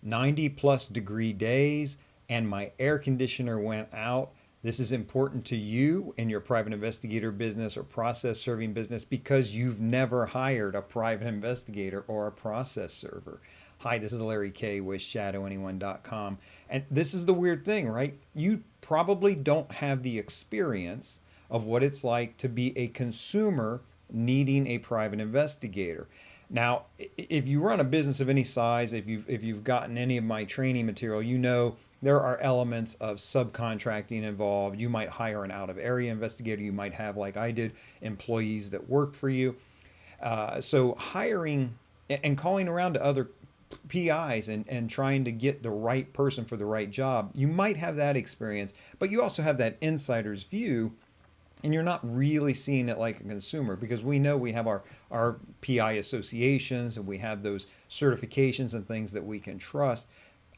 90 plus degree days and my air conditioner went out. This is important to you in your private investigator business or process serving business because you've never hired a private investigator or a process server. Hi, this is Larry Kaye with ShadowAnyone.com. And this is the weird thing, right? You probably don't have the experience of what it's like to be a consumer needing a private investigator. Now, if you run a business of any size, if you've gotten any of my training material, you know there are elements of subcontracting involved. You might hire an out of area investigator. You might have, like I did, employees that work for you. So hiring and calling around to other PIs and trying to get the right person for the right job, you might have that experience, but you also have that insider's view, and you're not really seeing it like a consumer because we know we have our PI associations and we have those certifications and things that we can trust.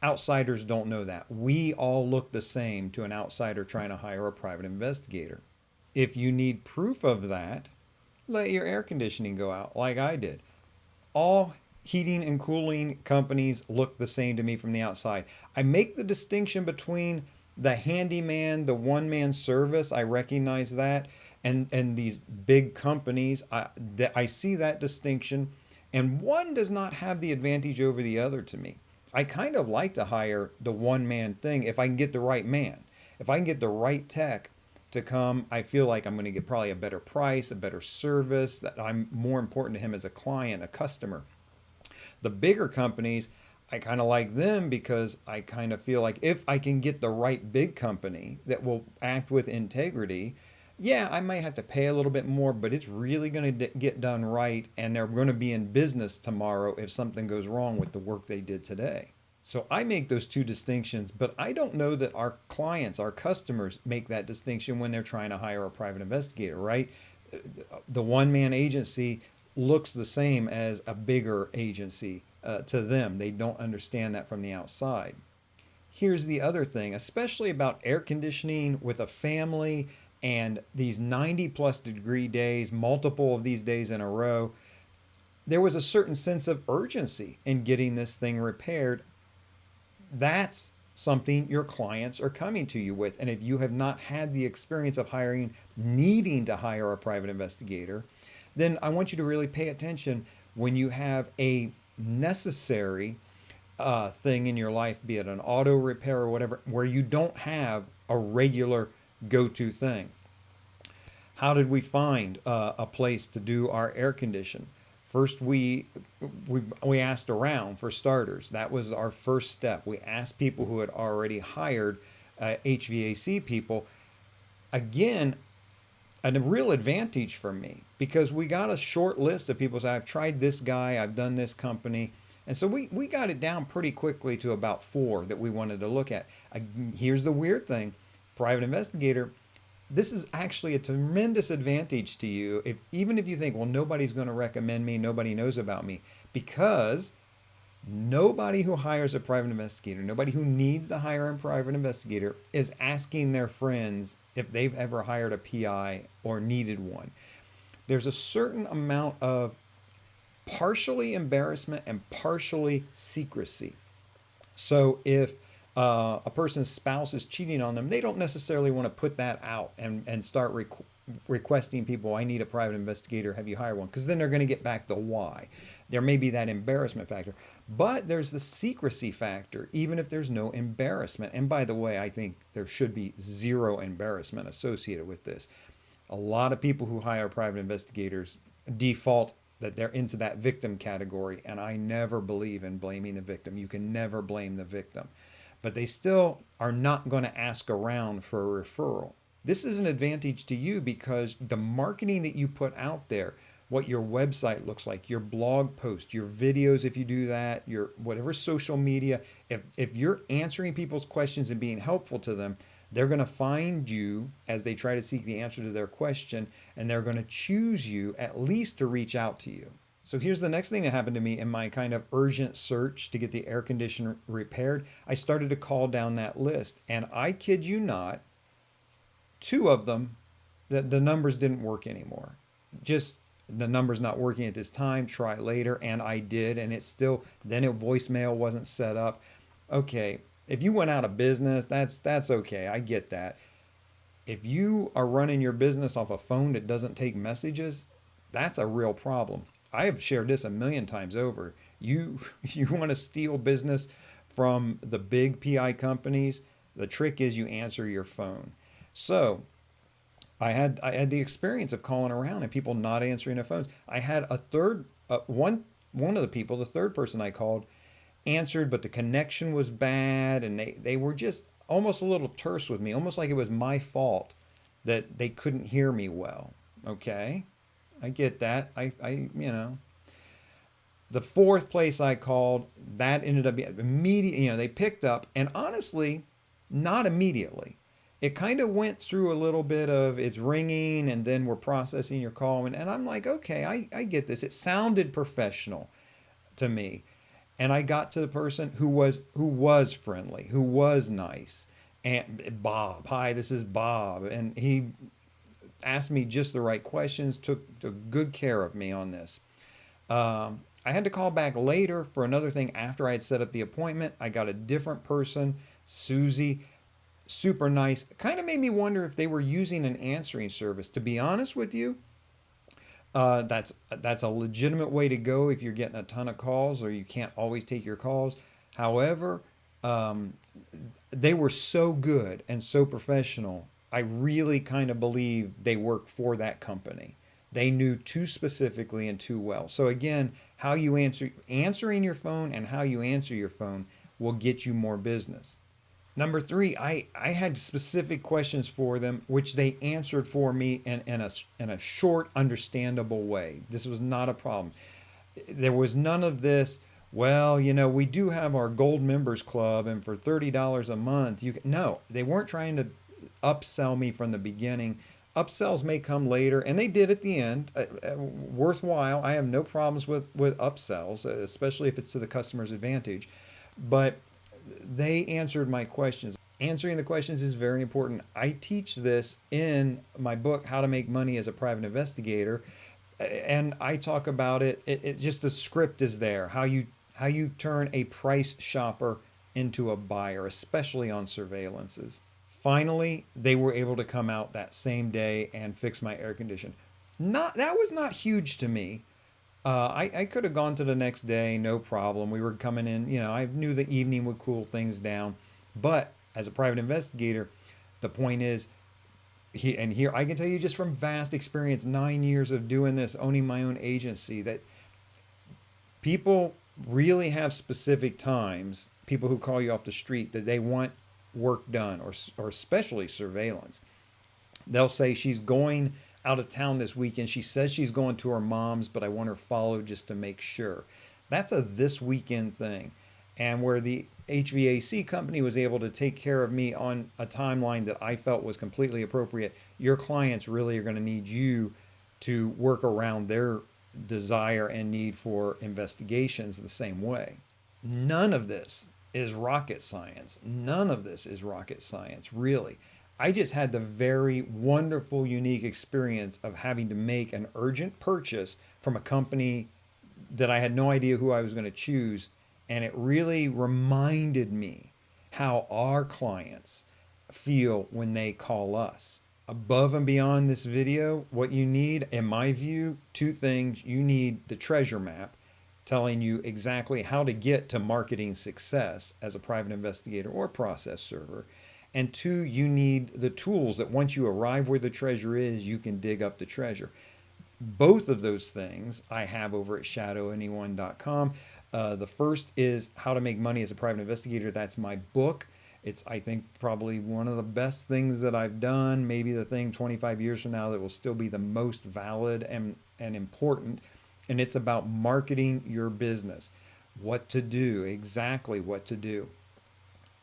Outsiders don't know that. We all look the same to an outsider trying to hire a private investigator. If you need proof of that, let your air conditioning go out like I did. All heating and cooling companies look the same to me from the outside. I make the distinction between the handyman, the one-man service. I recognize that. And these big companies, I see that distinction. And one does not have the advantage over the other to me. I kind of like to hire the one-man thing if I can get the right man. If I can get the right tech to come, I feel like I'm going to get probably a better price, a better service, that I'm more important to him as a client, a customer. The bigger companies, I kind of like them because I kind of feel like if I can get the right big company that will act with integrity, yeah, I might have to pay a little bit more, but it's really going to get done right, and they're going to be in business tomorrow if something goes wrong with the work they did today. So I make those two distinctions, but I don't know that our clients, our customers, make that distinction when they're trying to hire a private investigator, right? The one-man agency looks the same as a bigger agency to them. They don't understand that from the outside. Here's the other thing, especially about air conditioning with a family and these 90 plus degree days, multiple of these days in a row. There was a certain sense of urgency in getting this thing repaired. That's something your clients are coming to you with. And if you have not had the experience of needing to hire a private investigator, then I want you to really pay attention when you have a necessary thing in your life, be it an auto repair or whatever, where you don't have a regular go-to thing. How did we find a place to do our air condition? First, we asked around for starters. That was our first step. We asked people who had already hired HVAC people. Again, a real advantage for me because we got a short list of people say, I've tried this guy, I've done this company. And so we got it down pretty quickly to about 4 that we wanted to look at. Here's the weird thing, private investigator, this is actually a tremendous advantage to you, even if you think, well, nobody's going to recommend me, nobody knows about me, because nobody who hires a private investigator, nobody who needs to hire a private investigator is asking their friends if they've ever hired a PI or needed one. There's a certain amount of partially embarrassment and partially secrecy. So if a person's spouse is cheating on them, they don't necessarily want to put that out and start requesting people, I need a private investigator, have you hired one? Because then they're going to get back to why. There may be that embarrassment factor, but there's the secrecy factor, even if there's no embarrassment. And by the way, I think there should be zero embarrassment associated with this. A lot of people who hire private investigators default that they're into that victim category, and I never believe in blaming the victim. You can never blame the victim. But they still are not going to ask around for a referral. This is an advantage to you because the marketing that you put out there, what your website looks like, your blog post, your videos, if you do that, your whatever social media, if you're answering people's questions and being helpful to them, they're going to find you as they try to seek the answer to their question, and they're going to choose you at least to reach out to you. So here's the next thing that happened to me in my kind of urgent search to get the air conditioner repaired. I started to call down that list, and I kid you not, 2 of them, the numbers didn't work anymore. Just the number's not working at this time, try later, and I did, and it's still, then a voicemail wasn't set up. Okay, if you went out of business, that's okay. I get that. If you are running your business off a phone that doesn't take messages, that's a real problem. I have shared this a million times over. You you want to steal business from the big PI companies, the trick is you answer your phone. So I had the experience of calling around and people not answering their phones. I had a third one of the people, the third person I called, answered, but the connection was bad, and they were just almost a little terse with me, almost like it was my fault that they couldn't hear me well. Okay, I get that. The fourth place I called, that ended up being immediate. They picked up, and honestly, not immediately. It kind of went through a little bit of it's ringing, and then we're processing your call, and I'm like, okay, I get this. It sounded professional to me, and I got to the person who was friendly, who was nice, and Bob. Hi, this is Bob, and he asked me just the right questions, took good care of me on this. I had to call back later for another thing after I had set up the appointment. I got a different person, Susie, super nice. Kind of made me wonder if they were using an answering service. To be honest with you, that's a legitimate way to go if you're getting a ton of calls or you can't always take your calls. However, um, they were so good and so professional. I really kind of believe they work for that company. They knew too specifically and too well. So again, how you answering your phone and how you answer your phone will get you more business. Number three, I had specific questions for them, which they answered for me in a short, understandable way. This was not a problem. There was none of this. Well, we do have our gold members club, and for $30 a month, you can. No, they weren't trying to upsell me from the beginning. Upsells may come later, and they did at the end. Worthwhile. I have no problems with upsells, especially if it's to the customer's advantage. But they answered my questions. Answering the questions is very important. I teach this in my book, How to Make Money as a Private Investigator, and I talk about it just the script is there. How you turn a price shopper into a buyer, especially on surveillances. Finally, they were able to come out that same day and fix my air condition. Not that was not huge to me. I could have gone to the next day, no problem. We were coming in, I knew the evening would cool things down. But as a private investigator, the point is, here I can tell you just from vast experience, 9 years of doing this, owning my own agency, that people really have specific times, people who call you off the street, that they want work done, or especially surveillance. They'll say she's going out of town this weekend. She says she's going to her mom's, but I want her followed just to make sure. That's a this weekend thing. And where the HVAC company was able to take care of me on a timeline that I felt was completely appropriate, your clients really are going to need you to work around their desire and need for investigations the same way. None of this is rocket science. None of this is rocket science, really. I just had the very wonderful, unique experience of having to make an urgent purchase from a company that I had no idea who I was going to choose. And it really reminded me how our clients feel when they call us. Above and beyond this video, what you need, in my view, two things. You need the treasure map telling you exactly how to get to marketing success as a private investigator or process server. And two, you need the tools that once you arrive where the treasure is, you can dig up the treasure. Both of those things I have over at ShadowAnyone.com. The first is How to Make Money as a Private Investigator. That's my book. It's, I think, probably one of the best things that I've done. Maybe the thing 25 years from now that will still be the most valid and important. And it's about marketing your business. What to do, exactly what to do.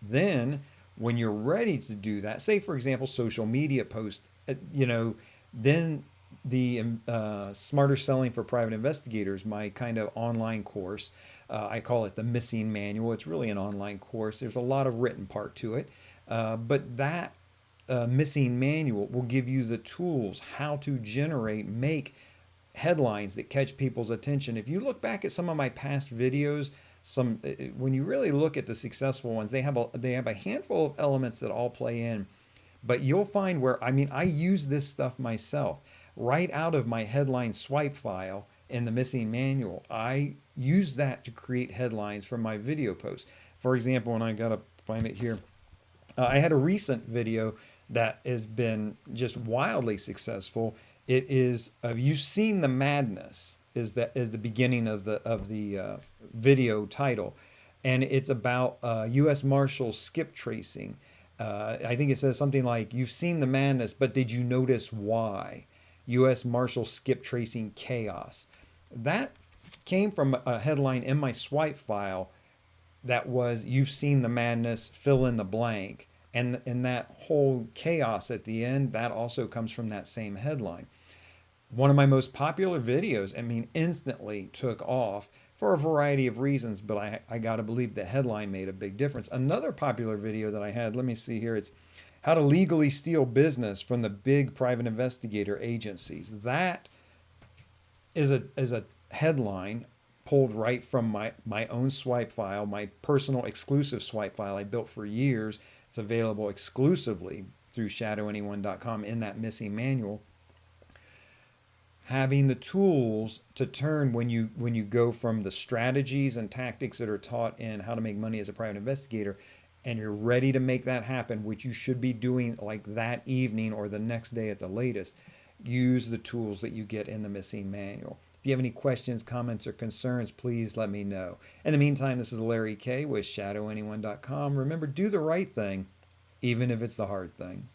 Then, when you're ready to do that, say, for example, social media posts, then the Smarter Selling for Private Investigators, my kind of online course, I call it the Missing Manual. It's really an online course. There's a lot of written part to it. But that Missing Manual will give you the tools how to make headlines that catch people's attention. If you look back at some of my past videos, when you really look at the successful ones, they have a handful of elements that all play in, but you'll find where, I mean, I use this stuff myself right out of my headline swipe file in the missing manual. I use that to create headlines for my video posts. For example, and I gotta find it here, I had a recent video that has been just wildly successful. It is "You've Seen the Madness" is the beginning of the video title, and it's about U.S. Marshals skip tracing. I think it says something like, "You've seen the madness, but did you notice why?" U.S. Marshals skip tracing chaos. That came from a headline in my swipe file that was, "You've seen the madness, fill in the blank." And that whole chaos at the end, that also comes from that same headline. One of my most popular videos, I mean, instantly took off for a variety of reasons, but I got to believe the headline made a big difference. Another popular video that I had, let me see here, it's "How to Legally Steal Business from the Big Private Investigator Agencies." That is a headline pulled right from my own swipe file, my personal exclusive swipe file I built for years. It's available exclusively through ShadowAnyone.com in that missing manual. Having the tools to turn when you go from the strategies and tactics that are taught in How to Make Money as a Private Investigator, and you're ready to make that happen, which you should be doing like that evening or the next day at the latest. Use the tools that you get in the missing manual. If you have any questions, comments, or concerns, please let me know. In the meantime, this is Larry Kaye with ShadowAnyone.com. Remember, do the right thing, even if it's the hard thing.